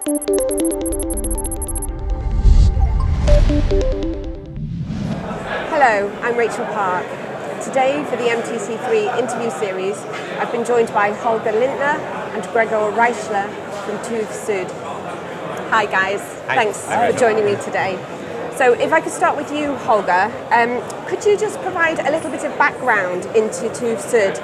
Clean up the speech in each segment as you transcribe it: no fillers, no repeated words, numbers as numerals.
Hello, I'm Rachel Park. Today for the MTC3 interview series, I've been joined by Holger Linder and Gregor Reischle from TÜV Süd. Hi guys, thanks for joining me today. So if I could start with you, Holger, could you just provide a little bit of background into TÜV Süd,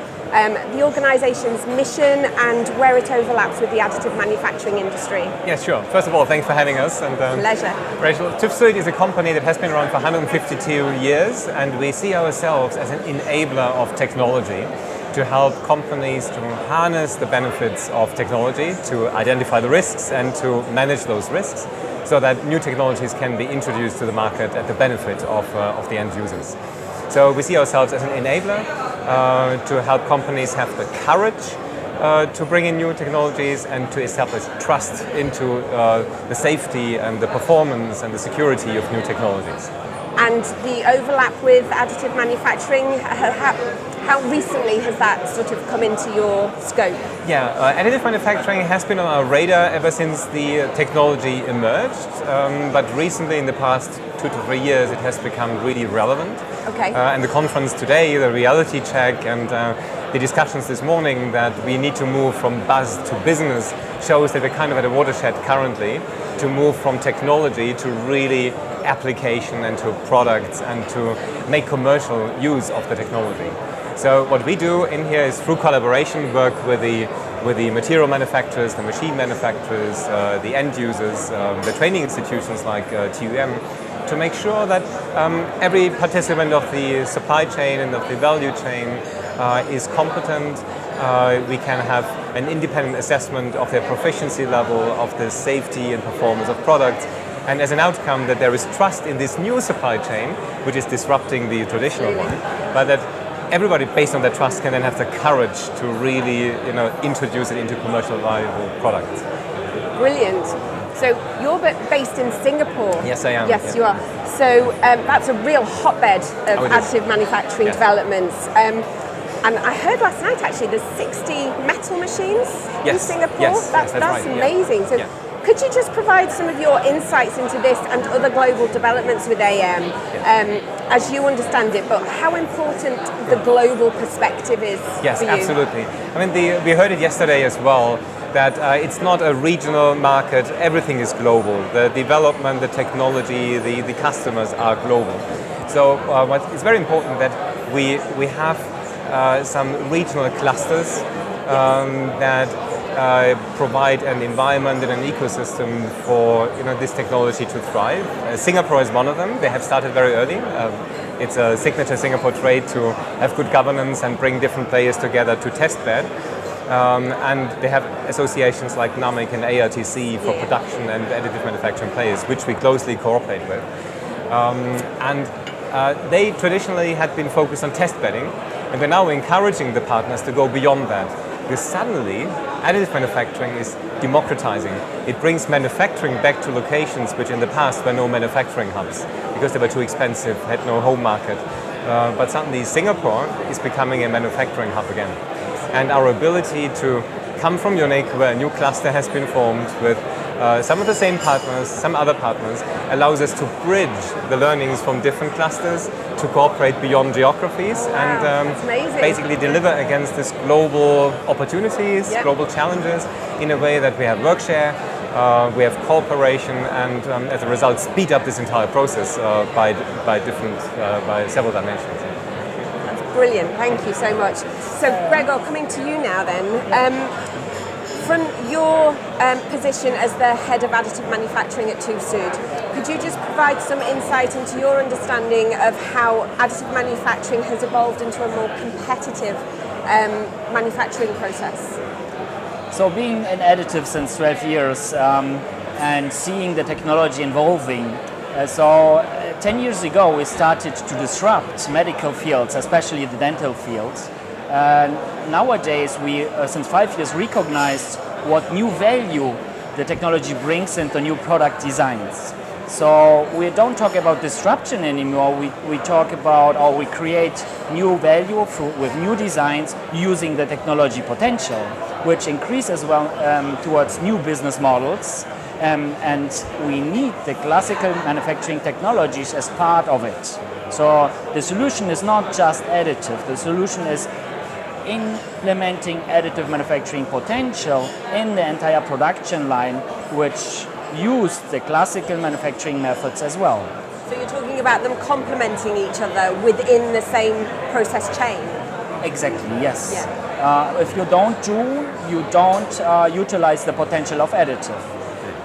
the organisation's mission and where it overlaps with the additive manufacturing industry? Yes, sure. First of all, thanks for having us. And, Pleasure. Rachel, TÜV Süd is a company that has been around for 152 years, and we see ourselves as an enabler of technology to help companies to harness the benefits of technology, to identify the risks and to manage those risks, so that new technologies can be introduced to the market at the benefit of the end users. So we see ourselves as an enabler to help companies have the courage to bring in new technologies and to establish trust into the safety and the performance and the security of new technologies. And the overlap with additive manufacturing, how recently has that sort of come into your scope? Yeah, additive manufacturing has been on our radar ever since the technology emerged, but recently in the past 2 to 3 years it has become really relevant. Okay. And the conference today, the reality check and the discussions this morning that we need to move from buzz to business shows that we're kind of at a watershed currently to move from technology to really application and to products and to make commercial use of the technology. So what we do in here is through collaboration work with the material manufacturers, the machine manufacturers, the end users, the training institutions like TUM, to make sure that every participant of the supply chain and of the value chain is competent. We can have an independent assessment of their proficiency level, of the safety and performance of products, and as an outcome that there is trust in this new supply chain, which is disrupting the traditional one, but that everybody based on that trust can then have the courage to really introduce it into commercial viable products. Brilliant. So you're based in Singapore. Yes, I am. Yes, you are. So that's a real hotbed of additive manufacturing developments. And I heard last night actually there's 60 metal machines in Singapore. Yes, that's right. amazing. So could you just provide some of your insights into this and other global developments with AM as you understand it, but how important the global perspective is for you? Yes, absolutely. I mean, we heard it yesterday as well, that it's not a regional market, everything is global. The development, the technology, the customers are global. So it's very important that we have some regional clusters that provide an environment and an ecosystem for this technology to thrive. Singapore is one of them. They have started very early. It's a signature Singapore trait to have good governance and bring different players together to test bed. And they have associations like NAMIC and ARTC for production and additive manufacturing players, which we closely cooperate with. They traditionally had been focused on test bedding, and we're now encouraging the partners to go beyond that. Because suddenly, additive manufacturing is democratizing. It brings manufacturing back to locations which in the past were no manufacturing hubs, because they were too expensive, had no home market. But suddenly Singapore is becoming a manufacturing hub again. And our ability to come from Munich, where a new cluster has been formed with some of the same partners, some other partners, allows us to bridge the learnings from different clusters to cooperate beyond geographies and basically deliver against these global opportunities, global challenges in a way that we have work share, we have cooperation, and as a result speed up this entire process by several dimensions. Brilliant, thank you so much. So Gregor, coming to you now then, from your position as the head of additive manufacturing at TÜV Süd, could you just provide some insight into your understanding of how additive manufacturing has evolved into a more competitive manufacturing process? So being in additive since 12 years and seeing the technology evolving, 10 years ago we started to disrupt medical fields, especially the dental fields. Nowadays we, since 5 years, recognized what new value the technology brings into new product designs. So we don't talk about disruption anymore, we talk about, or we create new value with new designs using the technology potential, which increase as well towards new business models and we need the classical manufacturing technologies as part of it. So the solution is not just additive, the solution is implementing additive manufacturing potential in the entire production line, which use the classical manufacturing methods as well. So you're talking about them complementing each other within the same process chain? Exactly, yes. Yeah. If you don't utilize the potential of additive.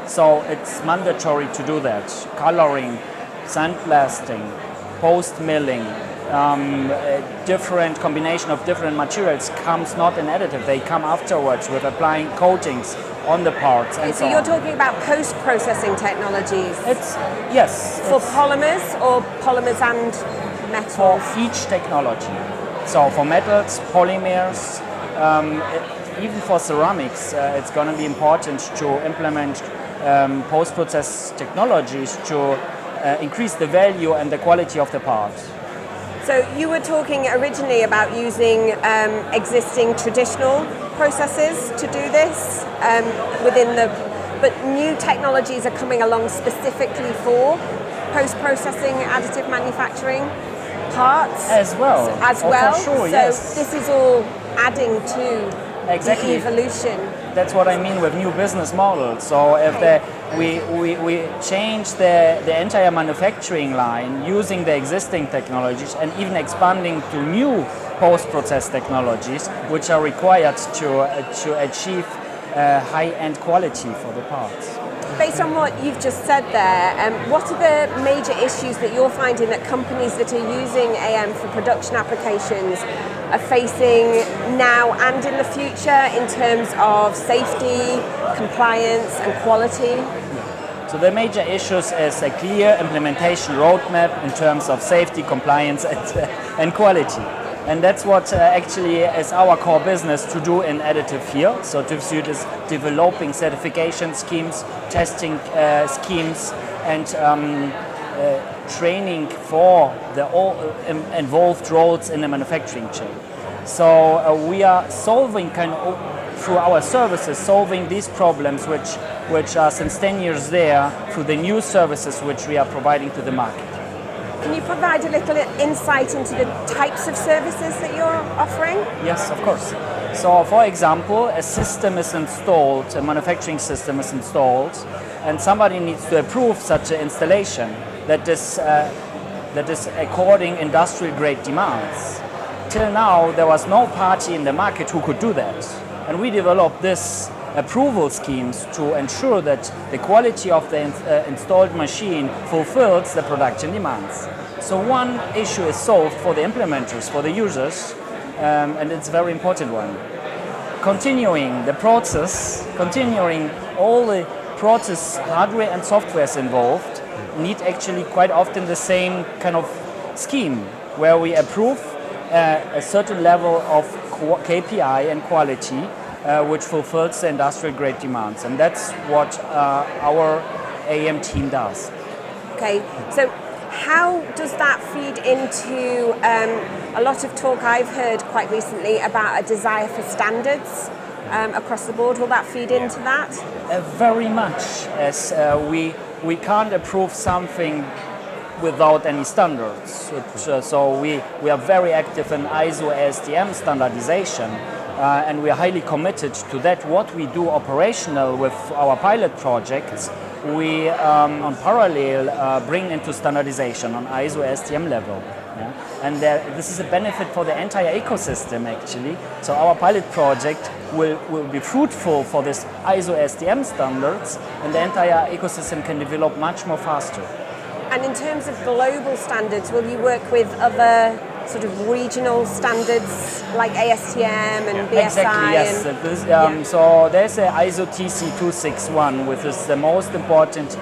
So it's mandatory to do that. Coloring, sandblasting, post-milling, different combination of different materials comes not in additive, they come afterwards with applying coatings on the parts and so so you're on. talking about post-processing technologies? Yes. For polymers or polymers and metals? For each technology. So for metals, polymers, even for ceramics, it's going to be important to implement post-process technologies to increase the value and the quality of the part. So you were talking originally about using existing traditional processes to do this but new technologies are coming along specifically for post-processing additive manufacturing parts as well. For sure, so yes. this is all adding to exactly. the evolution. That's what I mean with new business models. So if we change the entire manufacturing line using the existing technologies and even expanding to new post-process technologies, which are required to achieve high-end quality for the parts. Based on what you've just said there, what are the major issues that you're finding that companies that are using AM for production applications are facing now and in the future in terms of safety, compliance and quality? So the major issues is a clear implementation roadmap in terms of safety, compliance and quality. And that's what actually is our core business to do in additive field. So TÜV Süd is developing certification schemes, testing schemes, and training for the all involved roles in the manufacturing chain. So we are solving through our services, solving these problems which are since 10 years there through the new services which we are providing to the market. Can you provide a little insight into the types of services that you're offering? Yes, of course. So, for example, a system is installed, a manufacturing system is installed, and somebody needs to approve such an installation that is according industrial grade demands. Till now, there was no party in the market who could do that. And we developed this approval schemes to ensure that the quality of the installed machine fulfills the production demands. So one issue is solved for the implementers, for the users, and it's a very important one. Continuing the process, continuing all the process hardware and softwares involved need actually quite often the same kind of scheme where we approve a certain level of KPI and quality which fulfills the industrial grade demands, and that's what our AM team does. Okay, so how does that feed into a lot of talk I've heard quite recently about a desire for standards across the board? Will that feed into that? Very much, as we can't approve something without any standards. So we are very active in ISO ASTM standardization. And we are highly committed to that. What we do operational with our pilot projects, we on parallel bring into standardization on ISO STM level. Yeah? And this is a benefit for the entire ecosystem actually. So our pilot project will be fruitful for this ISO STM standards, and the entire ecosystem can develop much more faster. And in terms of global standards, will you work with other sort of regional standards like ASTM and BSI? Exactly, yes. So there's a ISO TC 261, which is the most important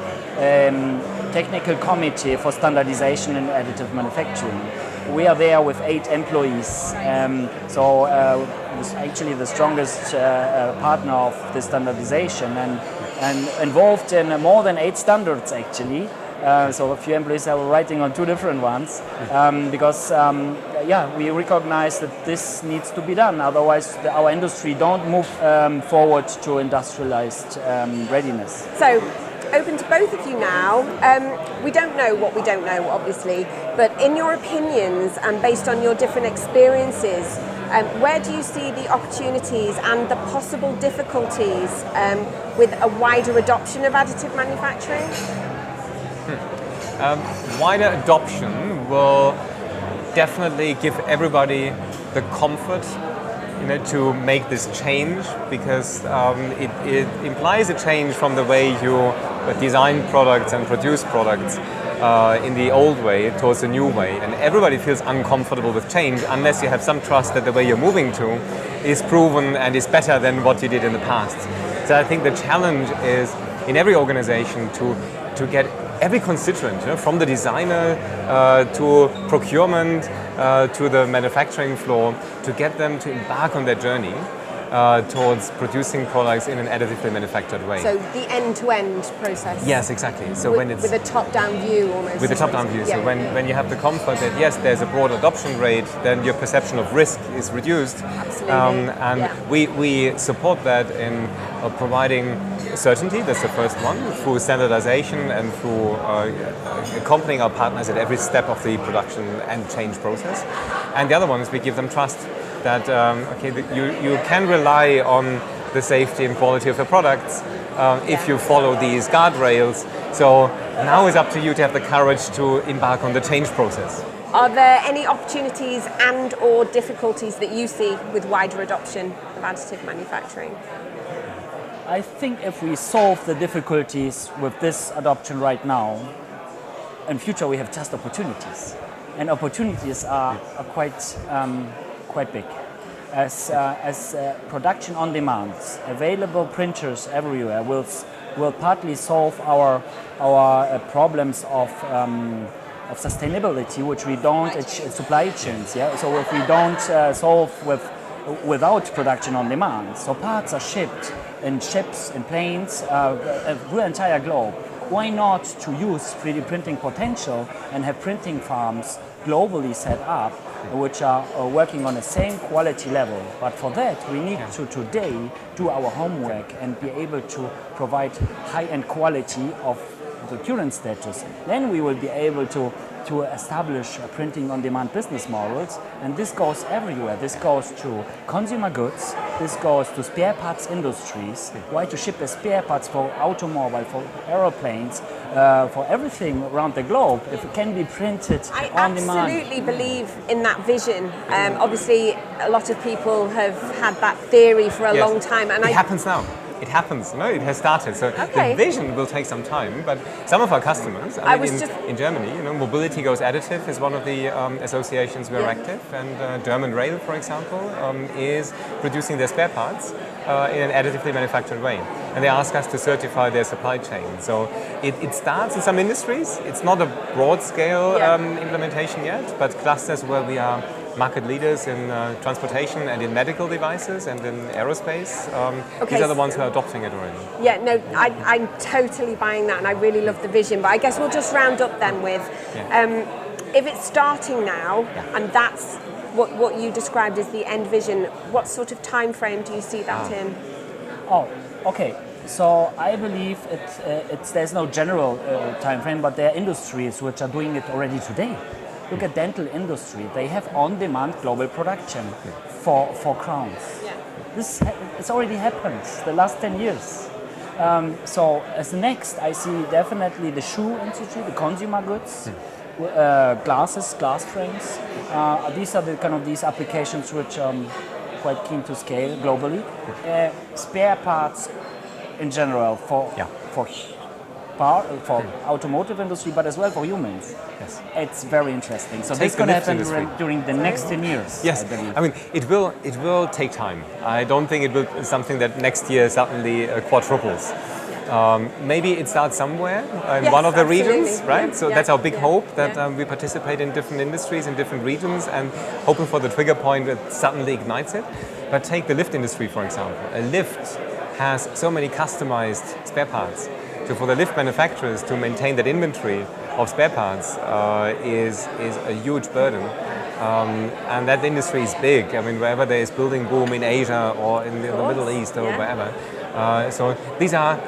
technical committee for standardization in additive manufacturing. We are there with 8 employees, it's actually the strongest partner of the standardization and involved in more than 8 standards actually. So a few employees are writing on 2 different ones because we recognize that this needs to be done. Otherwise, our industry don't move forward to industrialized readiness. So, open to both of you now. We don't know what we don't know, obviously, but in your opinions and based on your different experiences, where do you see the opportunities and the possible difficulties with a wider adoption of additive manufacturing? Wider adoption will definitely give everybody the comfort, to make this change, because it implies a change from the way you design products and produce products in the old way towards a new way. And everybody feels uncomfortable with change unless you have some trust that the way you're moving to is proven and is better than what you did in the past. So I think the challenge is in every organization to get every constituent, from the designer to procurement to the manufacturing floor, to get them to embark on their journey towards producing products in an additively manufactured way. So the end-to-end process. Yes, exactly. So when it's with a top-down view almost. With a top-down view. Yeah. So when you have the comfort that yes, there's a broad adoption rate, then your perception of risk is reduced. Absolutely. We support that in providing certainty. That's the first one, through standardization and through accompanying our partners at every step of the production and change process. And the other one is we give them trust that you can rely on the safety and quality of the products if you follow these guardrails. So now it's up to you to have the courage to embark on the change process. Are there any opportunities and or difficulties that you see with wider adoption of additive manufacturing? I think if we solve the difficulties with this adoption right now, in future we have just opportunities. And opportunities are quite big. As production on demand, available printers everywhere will partly solve our problems of sustainability, which we don't supply chains. Yeah. So if we don't solve without production on demand, so parts are shipped in ships, in planes, through the entire globe. Why not to use 3D printing potential and have printing farms globally set up, which are working on the same quality level? But for that, we need to today do our homework and be able to provide high-end quality of the current status. Then we will be able to establish printing on demand business models, and this goes everywhere. This goes to consumer goods, this goes to spare parts industries. Why to ship the spare parts for automobile, for aeroplanes, for everything around the globe, if it can be printed on demand. I absolutely believe in that vision. Obviously, a lot of people have had that theory for a long time. And it happens now. It happens, it has started. So the vision will take some time, but some of our customers, in Germany, Mobility Goes Additive is one of the associations where we're active, and German Rail, for example, is producing their spare parts in an additively manufactured way. And they ask us to certify their supply chain. So it starts in some industries. It's not a broad scale implementation yet, but clusters where we are market leaders in transportation and in medical devices and in aerospace. These are the ones who are adopting it already. Yeah, no, I'm totally buying that, and I really love the vision. But I guess we'll just round up then with, if it's starting now, and that's what you described as the end vision, what sort of time frame do you see that in? Oh, okay. So I believe there's no general time frame, but there are industries which are doing it already today. Look at dental industry. They have on-demand global production for crowns. It's already happened the last 10 years. So as next, I see definitely the shoe industry, the consumer goods, glasses, glass frames. These are the kind of these applications which quite keen to scale globally. Spare parts in general for automotive industry, but as well for humans. Yes. It's very interesting. So this is going to happen during the next 10 years. Yes, I mean, it will take time. I don't think it will be something that next year suddenly quadruples. Maybe it starts somewhere in one of the regions, right? So that's our big hope, that we participate in different industries in different regions and hoping for the trigger point that suddenly ignites it. But take the lift industry, for example. A lift has so many customized spare parts. So for the lift manufacturers to maintain that inventory of spare parts is a huge burden. and that industry is big. I mean, wherever there is building boom in Asia or in the Middle East or wherever. So these are,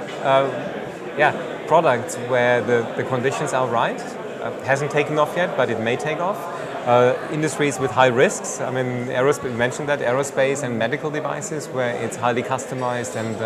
products where the conditions are right. Hasn't taken off yet, but it may take off. Industries with high risks. I mean, we mentioned that aerospace and medical devices, where it's highly customized and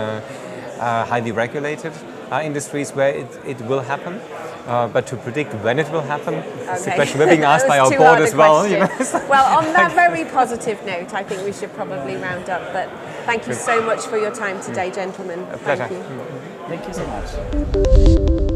highly regulated. Industries where it will happen. But to predict when it will happen, it's a question we're being asked by our board as well. You know? Well, on that very positive note, I think we should probably round up. But thank you so much for your time today, gentlemen. A pleasure. Thank you. Thank you so much.